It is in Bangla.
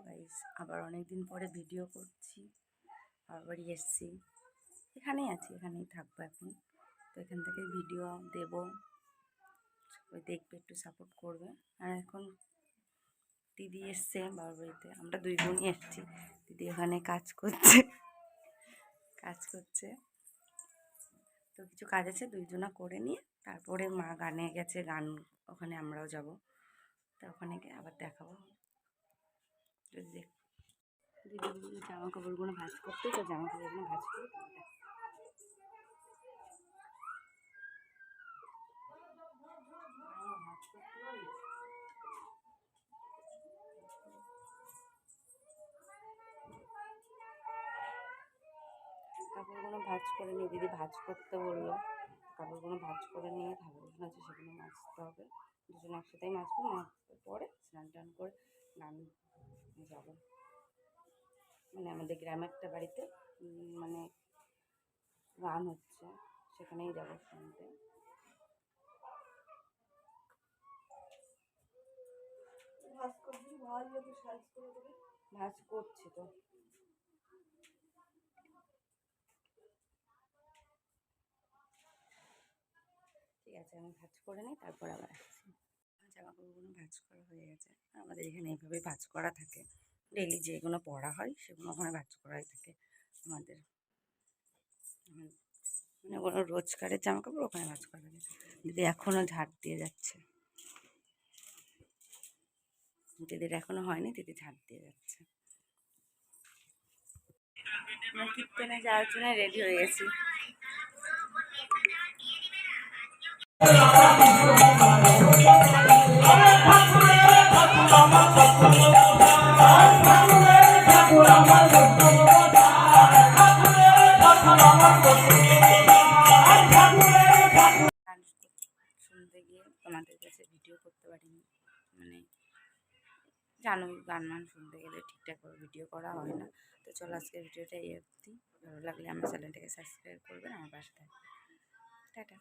গাইস, আবার অনেক দিন পরে ভিডিও করছি। বাড়ি এসেছি, এখানেই আছি, এখানেই থাকবো এখন। তো এখান থেকে ভিডিও দেব, সবাই দেখবে, একটু সাপোর্ট করবে। আর এখন দিদি এসছে বাবার বাড়িতে, আমরা দুই বোনই এসেছি। দিদি ওখানে কাজ করছে। তো কিছু কাজ আছে, দুইজনা করে নিয়ে তারপরে মা গানে গেছে, গান ওখানে আমরাও যাব। তো ওখানে গিয়ে আবার দেখাবো। দিদি জামা কাপড়গুলো ভাঁজ করতে, তো জামা কাপড়গুলো ভাঁজ করে কাপড়গুলো ভাঁজ করে নিয়ে দিদি ভাঁজ করতে বললো। কাপড়গুলো ভাঁজ করে নিয়ে ধাবাগুলো আছে সেগুলো মাজতে হবে। দুজনে একসাথেই মাজবো, মাজতে পরে স্নান টান করে গান যাবো। মানে আমাদের গ্রামের একটা বাড়িতে মানে গান হচ্ছে, সেখানেই যাবো শুনতে। ভাঁজ করছি তো। ঠিক আছে, আমি ভাঁজ করে নিই, তারপর আবার আসছি। জামা কাপড়গুলো ভাঁজ করা হয়ে গেছে। আমাদের এখানে এইভাবে ভাঁজ করা থাকে, ডেলি যেগুলো পরা হয় সেগুলো ওখানে ভাঁজ করাই থাকে আমাদের। মানে কোনো রোজগারের জামা কাপড় ওখানে ভাঁজ করা থাকে। দিদি এখনও ঝাড় দিয়ে যাচ্ছে, দিদির এখনো হয়নি, দিদি ঝাড় দিয়ে যাচ্ছে। কীর্তনে যাওয়ার জন্য রেডি হয়ে গেছি। শুনতে গিয়ে তোমাদের কাছে ভিডিও করতে পারিনি, মানে জানোই গান মান শুনতে গেলে ঠিকঠাকভাবে ভিডিও করা হয় না। তো চলো আজকে ভিডিওটা এই অবধি। ভালো লাগলে আমার চ্যানেলটাকে সাবস্ক্রাইব করবেন, আমার পাশে থাকবেন। টাটা।